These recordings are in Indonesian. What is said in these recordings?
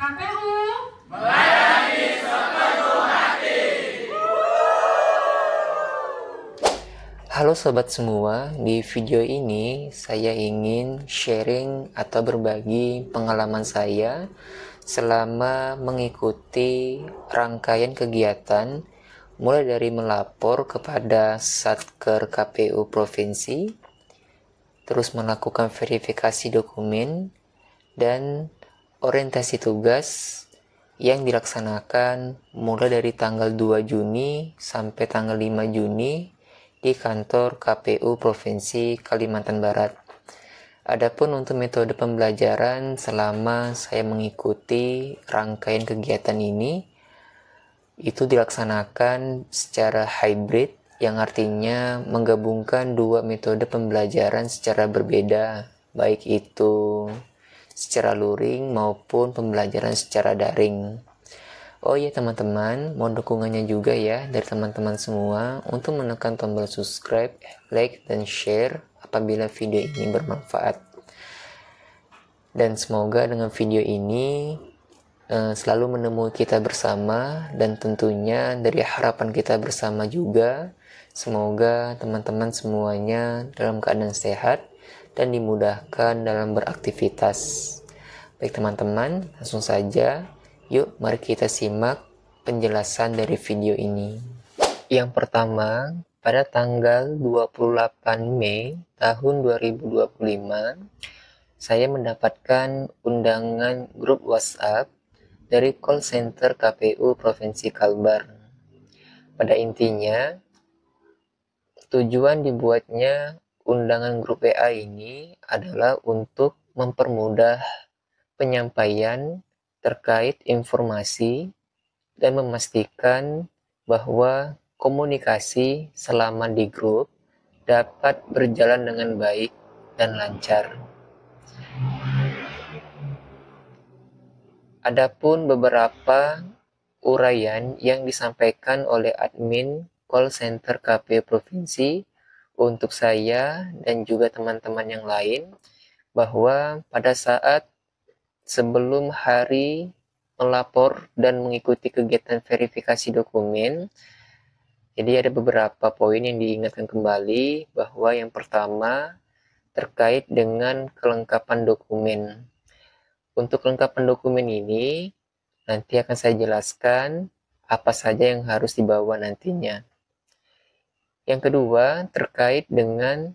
KPU melayani sepenuh hati. Halo sobat semua, di video ini saya ingin sharing atau berbagi pengalaman saya selama mengikuti rangkaian kegiatan mulai dari melapor kepada Satker KPU Provinsi, terus melakukan verifikasi dokumen, dan orientasi tugas yang dilaksanakan mulai dari tanggal 2 Juni sampai tanggal 5 Juni di kantor KPU Provinsi Kalimantan Barat. Adapun untuk metode pembelajaran selama saya mengikuti rangkaian kegiatan ini, itu dilaksanakan secara hybrid, yang artinya menggabungkan dua metode pembelajaran secara berbeda, baik itu secara luring maupun pembelajaran secara daring. Oh iya teman-teman, mohon dukungannya juga ya dari teman-teman semua untuk menekan tombol subscribe, like, dan share apabila video ini bermanfaat. Dan semoga dengan video ini selalu menemui kita bersama, dan tentunya dari harapan kita bersama juga, semoga teman-teman semuanya dalam keadaan sehat dan dimudahkan dalam beraktivitas. Baik teman-teman, langsung saja. Yuk, mari kita simak penjelasan dari video ini. Yang pertama, pada tanggal 28 Mei tahun 2025, saya mendapatkan undangan grup WhatsApp dari call center KPU Provinsi Kalbar. Pada intinya, tujuan dibuatnya undangan grup WA ini adalah untuk mempermudah penyampaian terkait informasi dan memastikan bahwa komunikasi selama di grup dapat berjalan dengan baik dan lancar. Adapun beberapa uraian yang disampaikan oleh admin call center KPU Provinsi untuk saya dan juga teman-teman yang lain, bahwa pada saat sebelum hari melapor dan mengikuti kegiatan verifikasi dokumen, jadi ada beberapa poin yang diingatkan kembali, bahwa yang pertama terkait dengan kelengkapan dokumen. Untuk kelengkapan dokumen ini nanti akan saya jelaskan apa saja yang harus dibawa nantinya. Yang kedua terkait dengan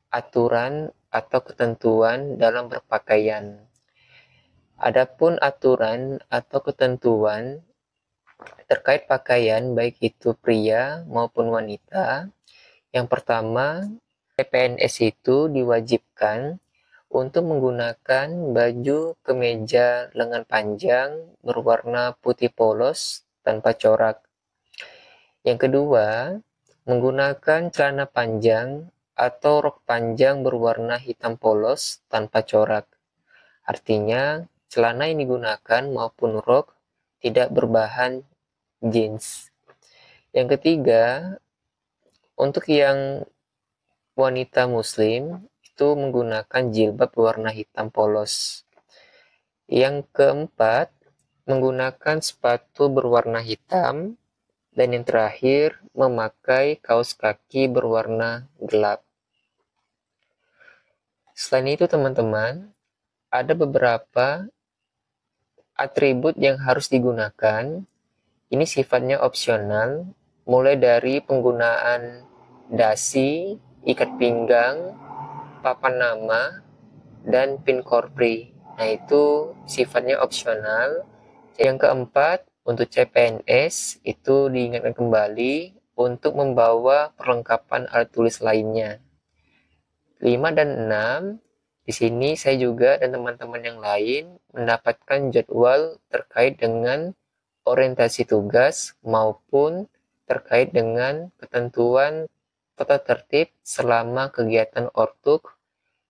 aturan atau ketentuan dalam berpakaian. Adapun aturan atau ketentuan terkait pakaian baik itu pria maupun wanita, yang pertama, PNS itu diwajibkan untuk menggunakan baju kemeja lengan panjang berwarna putih polos tanpa corak. Yang kedua, menggunakan celana panjang atau rok panjang berwarna hitam polos tanpa corak. Artinya, celana yang digunakan maupun rok tidak berbahan jeans. Yang ketiga, untuk yang wanita muslim itu menggunakan jilbab berwarna hitam polos. Yang keempat, menggunakan sepatu berwarna hitam. Dan yang terakhir, memakai kaos kaki berwarna gelap. Selain itu teman-teman, ada beberapa atribut yang harus digunakan. Ini sifatnya opsional, mulai dari penggunaan dasi, ikat pinggang, papan nama, dan pin korpri. Nah, itu sifatnya opsional. Yang keempat, untuk CPNS itu diingatkan kembali untuk membawa perlengkapan alat tulis lainnya. 5 dan 6, di sini saya juga dan teman-teman yang lain mendapatkan jadwal terkait dengan orientasi tugas maupun terkait dengan ketentuan tata tertib selama kegiatan ortuk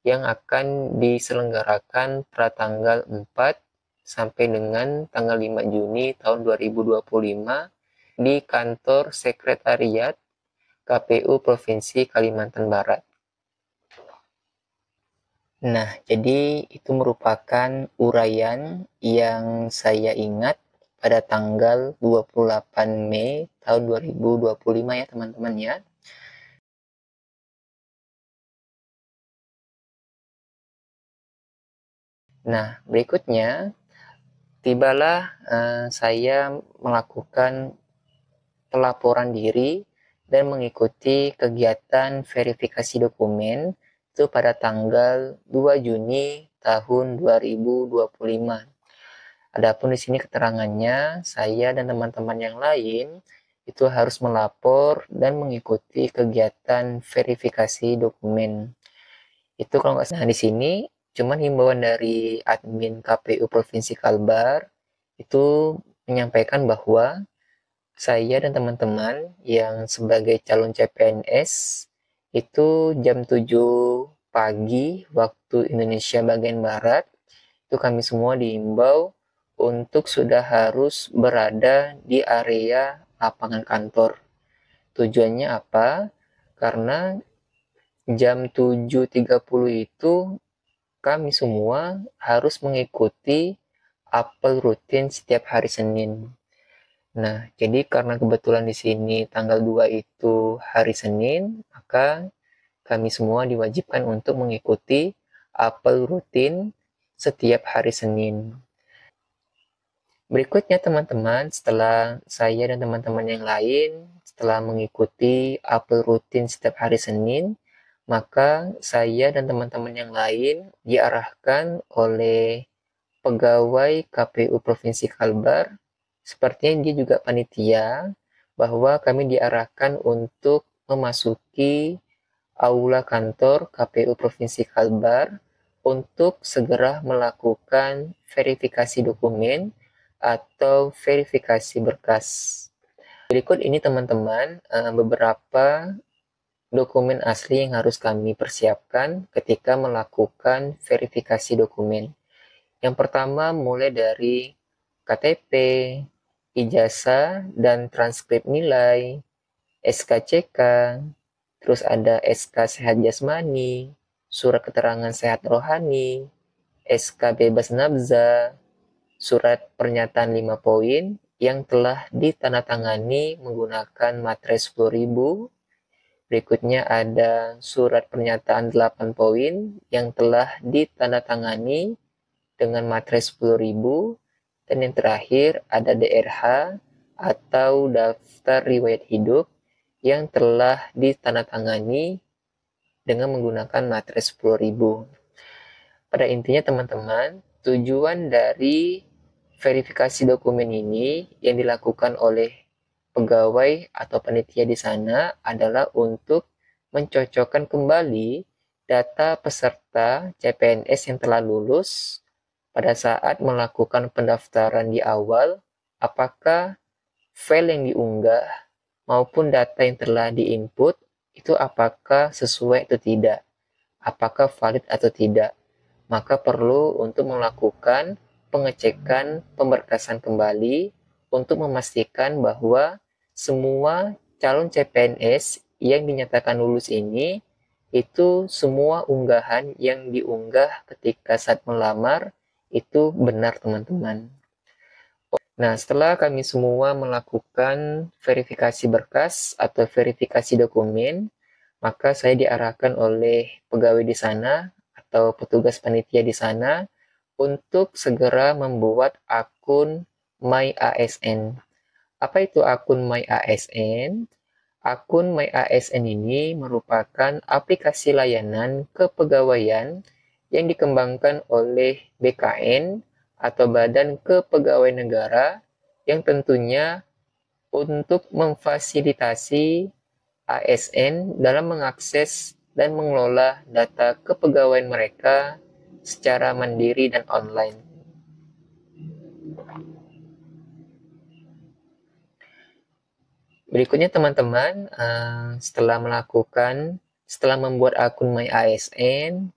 yang akan diselenggarakan pada tanggal 4 sampai dengan tanggal 5 Juni tahun 2025 di kantor sekretariat KPU Provinsi Kalimantan Barat. Nah, jadi itu merupakan uraian yang saya ingat pada tanggal 28 Mei tahun 2025 ya teman-teman ya. Nah, berikutnya tibalah saya melakukan pelaporan diri dan mengikuti kegiatan verifikasi dokumen itu pada tanggal 2 Juni tahun 2025. Adapun di sini keterangannya, saya dan teman-teman yang lain itu harus melapor dan mengikuti kegiatan verifikasi dokumen. Itu kalau nggak salah di sini, cuman himbauan dari admin KPU Provinsi Kalbar itu menyampaikan bahwa saya dan teman-teman yang sebagai calon CPNS itu jam 7 pagi waktu Indonesia bagian Barat itu kami semua diimbau untuk sudah harus berada di area lapangan kantor. Tujuannya apa? Karena jam 7.30 itu kami semua harus mengikuti apel rutin setiap hari Senin. Nah, jadi karena kebetulan di sini tanggal 2 itu hari Senin, maka kami semua diwajibkan untuk mengikuti apel rutin setiap hari Senin. Berikutnya teman-teman, setelah saya dan teman-teman yang lain, setelah mengikuti apel rutin setiap hari Senin, maka saya dan teman-teman yang lain diarahkan oleh pegawai KPU Provinsi Kalbar, sepertinya dia juga panitia, bahwa kami diarahkan untuk memasuki aula kantor KPU Provinsi Kalbar untuk segera melakukan verifikasi dokumen atau verifikasi berkas. Berikut ini teman-teman beberapa dokumen asli yang harus kami persiapkan ketika melakukan verifikasi dokumen. Yang pertama mulai dari KTP, ijazah dan transkrip nilai, SKCK, terus ada SK Sehat Jasmani, surat keterangan sehat rohani, SK Bebas Nafza, surat pernyataan 5 poin yang telah ditandatangani menggunakan materai 10.000. Berikutnya ada surat pernyataan 8 poin yang telah ditandatangani dengan materai 10.000. Dan yang terakhir ada DRH atau daftar riwayat hidup yang telah ditandatangani dengan menggunakan materai 10.000. Pada intinya teman-teman, tujuan dari verifikasi dokumen ini yang dilakukan oleh pegawai atau panitia di sana adalah untuk mencocokkan kembali data peserta CPNS yang telah lulus pada saat melakukan pendaftaran di awal, apakah file yang diunggah maupun data yang telah diinput itu apakah sesuai atau tidak, apakah valid atau tidak. Maka perlu untuk melakukan pengecekan pemberkasan kembali untuk memastikan bahwa semua calon CPNS yang dinyatakan lulus ini itu semua unggahan yang diunggah ketika saat melamar itu benar teman-teman. Nah, setelah kami semua melakukan verifikasi berkas atau verifikasi dokumen, maka saya diarahkan oleh pegawai di sana atau petugas panitia di sana untuk segera membuat akun MyASN. Apa itu akun MyASN? Akun MyASN ini merupakan aplikasi layanan kepegawaian yang dikembangkan oleh BKN atau Badan Kepegawaian Negara yang tentunya untuk memfasilitasi ASN dalam mengakses dan mengelola data kepegawaian mereka secara mandiri dan online. Berikutnya teman-teman, setelah membuat akun MyASN,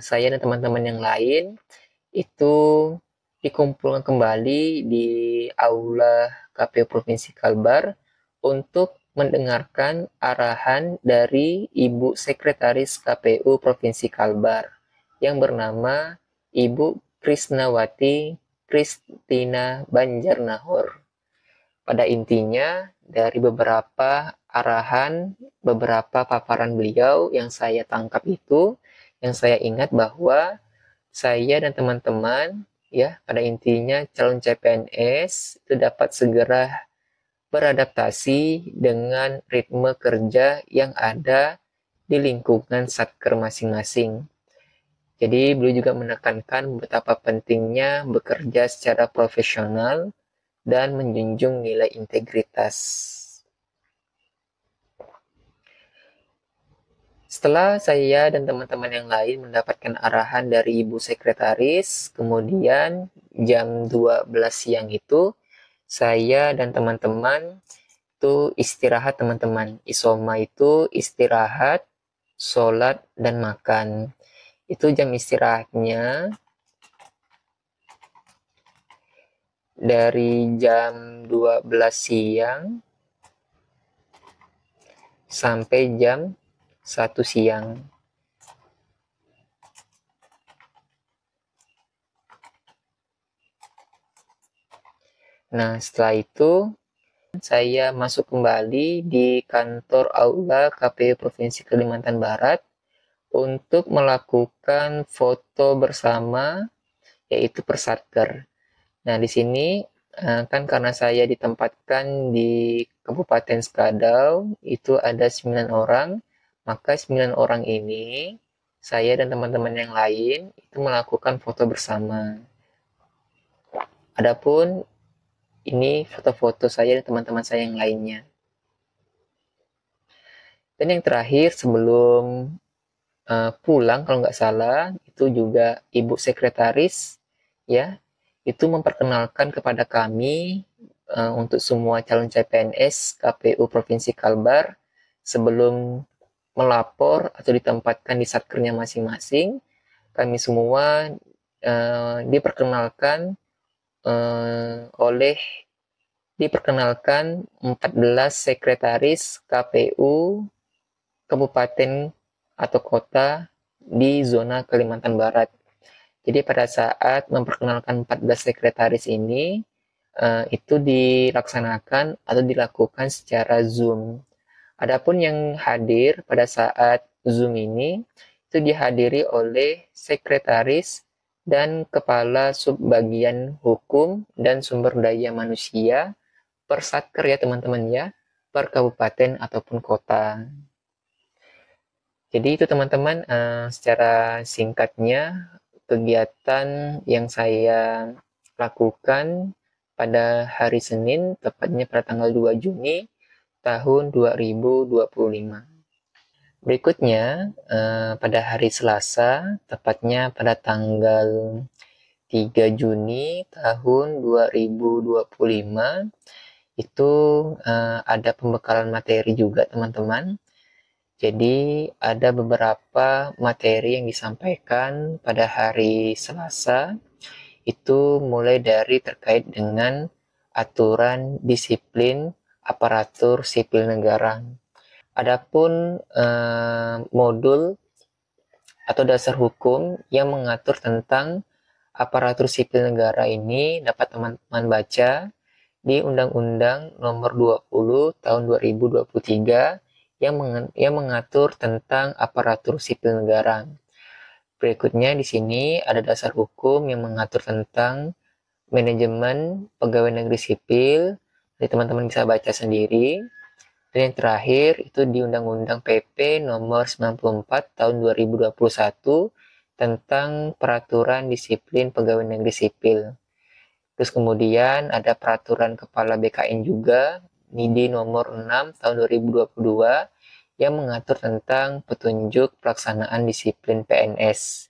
saya dan teman-teman yang lain itu dikumpulkan kembali di Aula KPU Provinsi Kalbar untuk mendengarkan arahan dari Ibu Sekretaris KPU Provinsi Kalbar yang bernama Ibu Krisnawati Kristina Banjarnahor. Pada intinya, dari beberapa arahan, beberapa paparan beliau yang saya tangkap itu, yang saya ingat bahwa saya dan teman-teman, ya, pada intinya calon CPNS itu dapat segera beradaptasi dengan ritme kerja yang ada di lingkungan satker masing-masing. Jadi beliau juga menekankan betapa pentingnya bekerja secara profesional dan menjunjung nilai integritas. Setelah saya dan teman-teman yang lain mendapatkan arahan dari Ibu Sekretaris, kemudian jam 12 siang itu saya dan teman-teman itu istirahat teman-teman. Isoma itu istirahat, sholat, dan makan. Itu jam istirahatnya dari jam 12 siang sampai jam 1 siang. Nah, setelah itu saya masuk kembali di kantor aula KPU Provinsi Kalimantan Barat untuk melakukan foto bersama, yaitu persatker. Nah, di sini kan karena saya ditempatkan di Kabupaten Skadau, itu ada 9 orang, maka 9 orang ini, saya dan teman-teman yang lain, itu melakukan foto bersama. Adapun ini foto-foto saya dan teman-teman saya yang lainnya. Dan yang terakhir sebelum pulang kalau nggak salah itu juga Ibu Sekretaris ya itu memperkenalkan kepada kami untuk semua calon CPNS KPU Provinsi Kalbar sebelum melapor atau ditempatkan di satkernya masing-masing, kami semua diperkenalkan 14 sekretaris KPU Kabupaten atau kota di zona Kalimantan Barat. Jadi pada saat memperkenalkan 14 sekretaris ini, itu dilaksanakan atau dilakukan secara Zoom. Adapun yang hadir pada saat Zoom ini, itu dihadiri oleh sekretaris dan kepala subbagian hukum dan sumber daya manusia per satker ya teman-teman ya, per kabupaten ataupun kota. Jadi itu teman-teman secara singkatnya kegiatan yang saya lakukan pada hari Senin, tepatnya pada tanggal 2 Juni tahun 2025. Berikutnya pada hari Selasa, tepatnya pada tanggal 3 Juni tahun 2025, itu ada pembekalan materi juga teman-teman. Jadi ada beberapa materi yang disampaikan pada hari Selasa, itu mulai dari terkait dengan aturan disiplin aparatur sipil negara. Adapun modul atau dasar hukum yang mengatur tentang aparatur sipil negara ini dapat teman-teman baca di Undang-Undang Nomor 20 Tahun 2023 yang mengatur tentang aparatur sipil negara. Berikutnya di sini ada dasar hukum yang mengatur tentang manajemen pegawai negeri sipil. Jadi teman-teman bisa baca sendiri. Dan yang terakhir itu di Undang-Undang PP Nomor 94 Tahun 2021 tentang peraturan disiplin pegawai negeri sipil. Terus kemudian ada peraturan kepala BKN juga, NIDI nomor 6 tahun 2022 yang mengatur tentang petunjuk pelaksanaan disiplin PNS.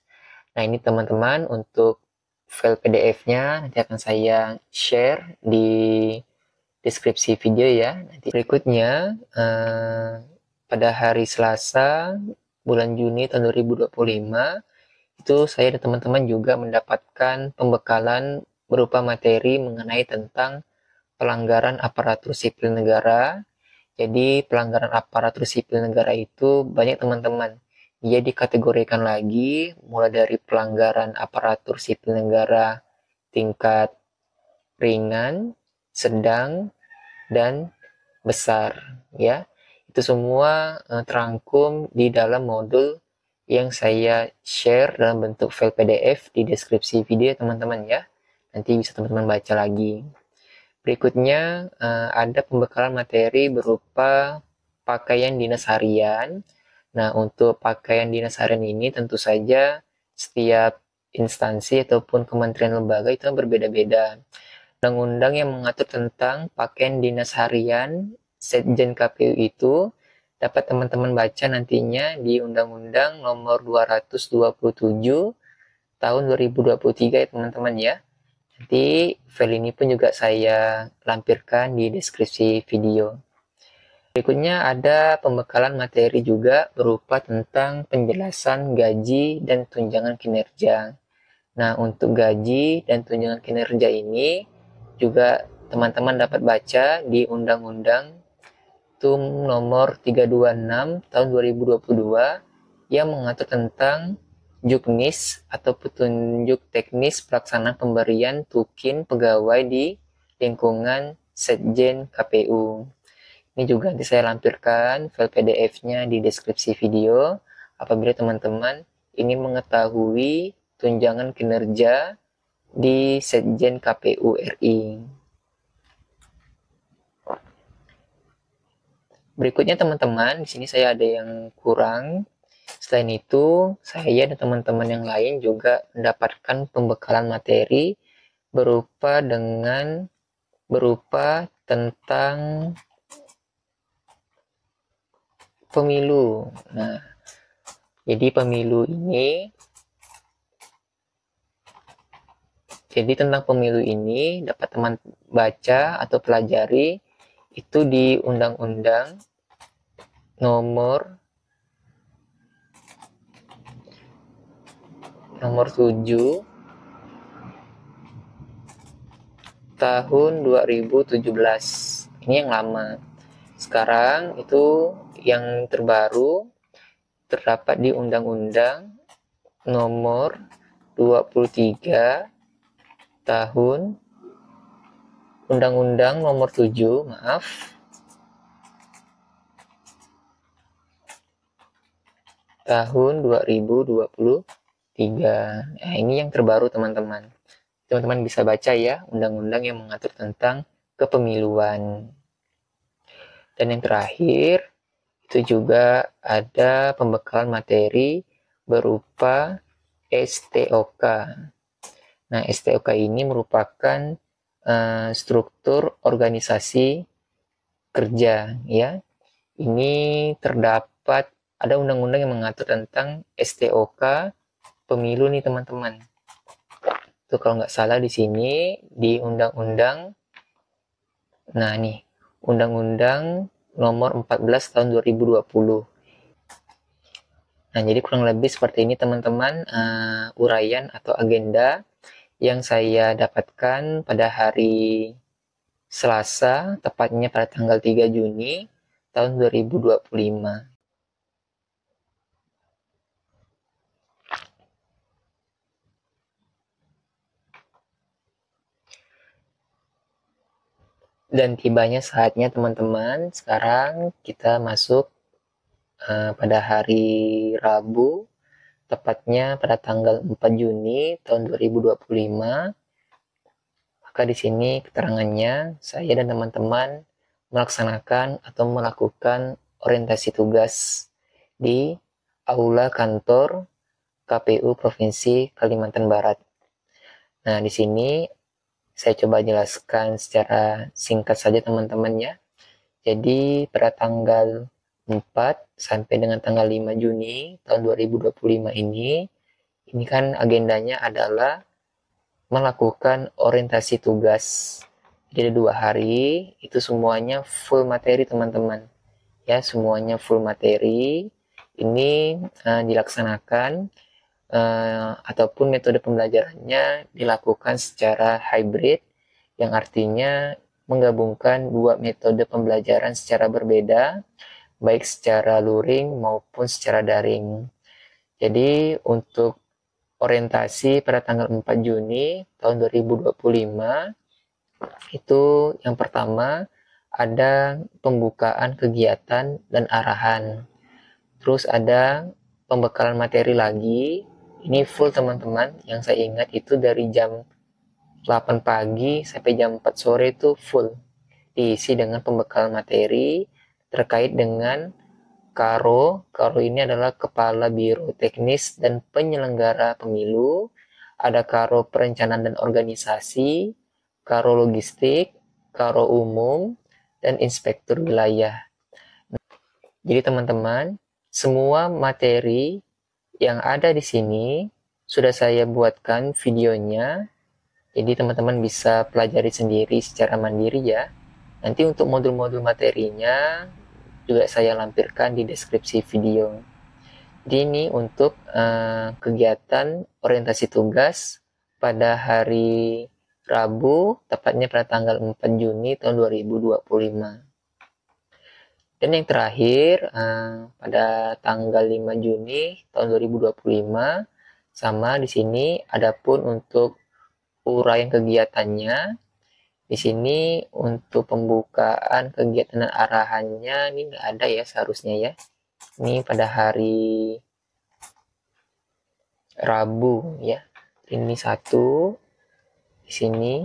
Nah ini teman-teman untuk file PDF-nya nanti akan saya share di deskripsi video ya. Nanti berikutnya pada hari Selasa bulan Juni tahun 2025 itu saya dan teman-teman juga mendapatkan pembekalan berupa materi mengenai tentang pelanggaran aparatur sipil negara Jadi pelanggaran aparatur sipil negara itu banyak teman-teman. Dia dikategorikan lagi mulai dari pelanggaran aparatur sipil negara tingkat ringan, sedang, dan besar, ya. Itu semua terangkum di dalam modul yang saya share dalam bentuk file PDF di deskripsi video teman-teman ya. Nanti bisa teman-teman baca lagi. Berikutnya ada pembekalan materi berupa pakaian dinas harian. Nah, untuk pakaian dinas harian ini tentu saja setiap instansi ataupun kementerian lembaga itu berbeda-beda. Undang-undang yang mengatur tentang pakaian dinas harian Setjen KPU itu dapat teman-teman baca nantinya di Undang-Undang Nomor 227 tahun 2023 ya teman-teman ya. Nanti file ini pun juga saya lampirkan di deskripsi video. Berikutnya ada pembekalan materi juga berupa tentang penjelasan gaji dan tunjangan kinerja. Nah, untuk gaji dan tunjangan kinerja ini juga teman-teman dapat baca di Undang-Undang TUM nomor 326 tahun 2022 yang mengatur tentang Juknis atau petunjuk teknis pelaksanaan pemberian tukin pegawai di lingkungan Setjen KPU. Ini juga nanti saya lampirkan file PDF-nya di deskripsi video apabila teman-teman ingin mengetahui tunjangan kinerja di Setjen KPU RI. Berikutnya teman-teman, di sini saya ada yang kurang. Selain itu, saya dan teman-teman yang lain juga mendapatkan pembekalan materi berupa tentang pemilu. Nah, jadi tentang pemilu ini dapat teman baca atau pelajari itu di Undang-Undang nomor 7 tahun 2017. Ini yang lama. Sekarang itu yang terbaru terdapat di Undang-Undang nomor 23 tahun Undang-Undang nomor 7, tahun 2023. Nah, ini yang terbaru teman-teman. Teman-teman bisa baca ya undang-undang yang mengatur tentang kepemiluan. Dan yang terakhir, itu juga ada pembekalan materi berupa STOK. Nah, STOK ini merupakan struktur organisasi kerja ya. Ini terdapat ada undang-undang yang mengatur tentang STOK pemilu nih teman-teman. Tuh kalau nggak salah di sini di undang-undang, nah nih Undang-Undang nomor 14 tahun 2020. Nah, jadi kurang lebih seperti ini teman-teman uraian atau agenda yang saya dapatkan pada hari Selasa, tepatnya pada tanggal 3 Juni tahun 2025. Dan tibanya saatnya teman-teman, sekarang kita masuk pada hari Rabu, tepatnya pada tanggal 4 Juni tahun 2025. Maka di sini keterangannya, saya dan teman-teman melaksanakan atau melakukan orientasi tugas di Aula Kantor KPU Provinsi Kalimantan Barat. Nah, di sini saya coba jelaskan secara singkat saja teman-teman ya. Jadi pada tanggal 4 sampai dengan tanggal 5 Juni tahun 2025 ini kan agendanya adalah melakukan orientasi tugas. Jadi 2 hari, itu semuanya full materi teman-teman. Ya, semuanya full materi. Ini dilaksanakan ataupun metode pembelajarannya dilakukan secara hybrid, yang artinya menggabungkan dua metode pembelajaran secara berbeda, baik secara luring maupun secara daring. Jadi untuk orientasi pada tanggal 4 Juni tahun 2025, itu yang pertama ada pembukaan kegiatan dan arahan. Terus ada pembekalan materi lagi. Ini full teman-teman, yang saya ingat itu dari jam 8 pagi sampai jam 4 sore itu full. Diisi dengan pembekalan materi terkait dengan Karo. Karo ini adalah Kepala Biro Teknis dan Penyelenggara Pemilu. Ada Karo Perencanaan dan Organisasi, Karo Logistik, Karo Umum, dan Inspektur Wilayah. Jadi teman-teman, semua materi yang ada di sini sudah saya buatkan videonya. Jadi teman-teman bisa pelajari sendiri secara mandiri ya. Nanti untuk modul-modul materinya juga saya lampirkan di deskripsi video. Jadi ini untuk kegiatan orientasi tugas pada hari Rabu, tepatnya pada tanggal 4 Juni tahun 2025. Dan yang terakhir, pada tanggal 5 Juni tahun 2025, sama di sini adapun untuk uraian kegiatannya. Di sini untuk pembukaan kegiatan dan arahannya ini nggak ada ya seharusnya ya. Ini pada hari Rabu ya. Ini 1, di sini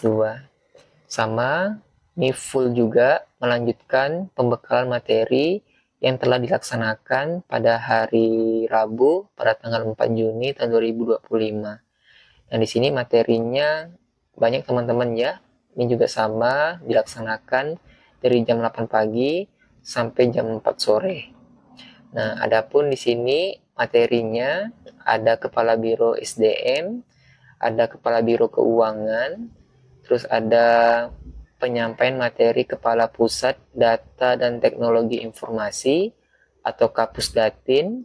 2. Sama, ini full juga melanjutkan pembekalan materi yang telah dilaksanakan pada hari Rabu pada tanggal 4 Juni tahun 2025. Dan di sini materinya banyak teman-teman ya. Ini juga sama dilaksanakan dari jam 8 pagi sampai jam 4 sore. Nah, adapun di sini materinya ada Kepala Biro SDM, ada Kepala Biro Keuangan, terus ada penyampaian materi Kepala Pusat Data dan Teknologi Informasi atau Kapus Datin,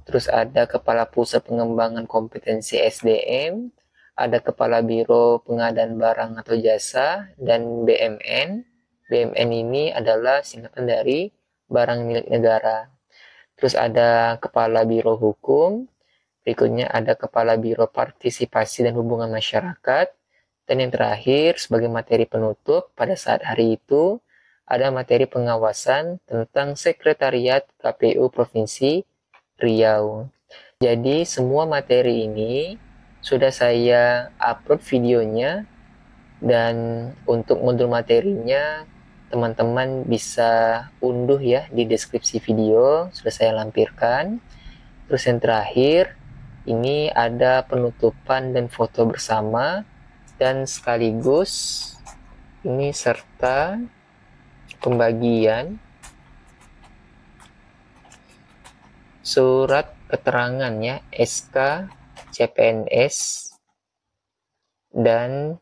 terus ada Kepala Pusat Pengembangan Kompetensi SDM, ada Kepala Biro Pengadaan Barang atau Jasa, dan BMN. BMN ini adalah singkatan dari Barang Milik Negara. Terus ada Kepala Biro Hukum, berikutnya ada Kepala Biro Partisipasi dan Hubungan Masyarakat, dan yang terakhir sebagai materi penutup pada saat hari itu ada materi pengawasan tentang Sekretariat KPU Provinsi Riau. Jadi semua materi ini sudah saya upload videonya, dan untuk modul materinya teman-teman bisa unduh ya di deskripsi video, sudah saya lampirkan. Terus yang terakhir ini ada penutupan dan foto bersama, dan sekaligus ini serta pembagian surat keterangan ya, SK CPNS dan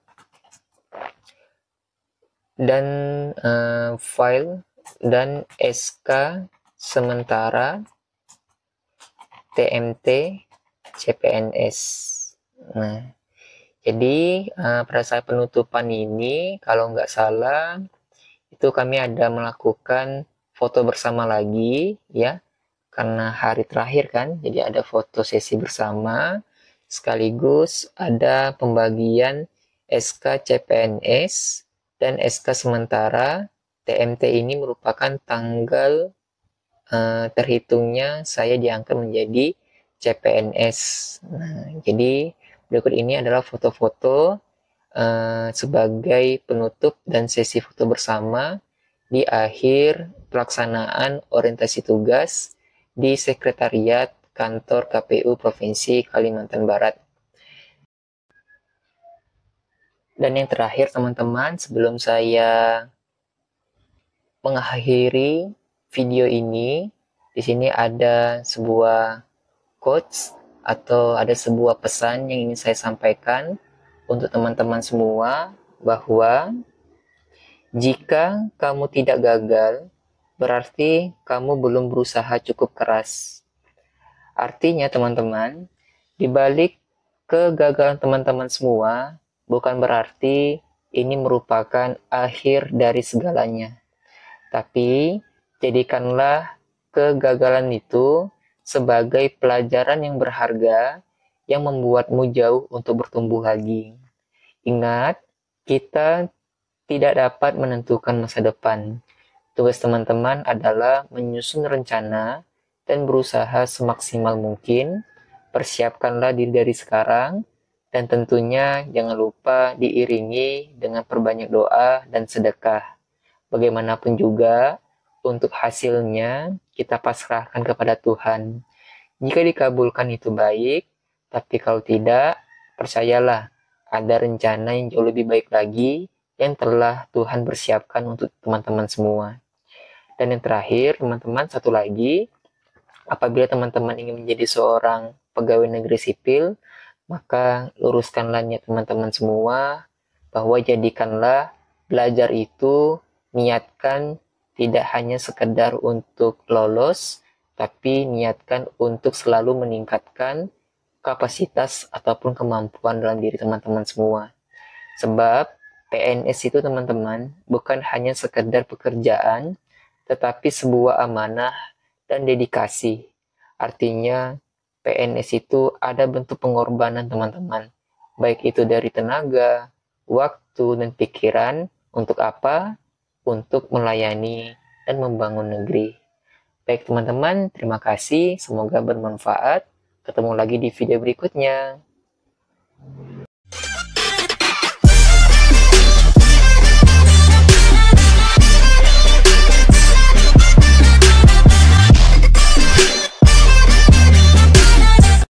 file dan SK sementara TMT CPNS. Nah, jadi pada saat penutupan ini kalau nggak salah itu kami ada melakukan foto bersama lagi ya, karena hari terakhir kan, jadi ada foto sesi bersama sekaligus ada pembagian SK CPNS dan SK sementara. TMT ini merupakan tanggal terhitungnya saya diangkat menjadi CPNS. Nah, jadi berikut ini adalah foto-foto sebagai penutup dan sesi foto bersama di akhir pelaksanaan orientasi tugas di Sekretariat Kantor KPU Provinsi Kalimantan Barat. Dan yang terakhir teman-teman, sebelum saya mengakhiri video ini, di sini ada sebuah quotes atau ada sebuah pesan yang ingin saya sampaikan untuk teman-teman semua, bahwa jika kamu tidak gagal, berarti kamu belum berusaha cukup keras. Artinya teman-teman, di balik kegagalan teman-teman semua, bukan berarti ini merupakan akhir dari segalanya. Tapi, jadikanlah kegagalan itu sebagai pelajaran yang berharga yang membuatmu jauh untuk bertumbuh lagi. Ingat, kita tidak dapat menentukan masa depan. Tugas teman-teman adalah menyusun rencana dan berusaha semaksimal mungkin. Persiapkanlah diri dari sekarang, dan tentunya jangan lupa diiringi dengan perbanyak doa dan sedekah. Bagaimanapun juga, untuk hasilnya kita pasrahkan kepada Tuhan. Jika dikabulkan itu baik, tapi kalau tidak, percayalah, ada rencana yang jauh lebih baik lagi yang telah Tuhan persiapkan untuk teman-teman semua. Dan yang terakhir, teman-teman, satu lagi, apabila teman-teman ingin menjadi seorang pegawai negeri sipil, maka luruskanlah niat teman-teman semua, bahwa jadikanlah belajar itu, niatkan tidak hanya sekedar untuk lolos, tapi niatkan untuk selalu meningkatkan kapasitas ataupun kemampuan dalam diri teman-teman semua. Sebab PNS itu teman-teman bukan hanya sekedar pekerjaan, tetapi sebuah amanah dan dedikasi. Artinya PNS itu ada bentuk pengorbanan teman-teman, baik itu dari tenaga, waktu, dan pikiran. Untuk apa? Untuk melayani dan membangun negeri. Baik teman-teman, terima kasih. Semoga bermanfaat. Ketemu lagi di video berikutnya.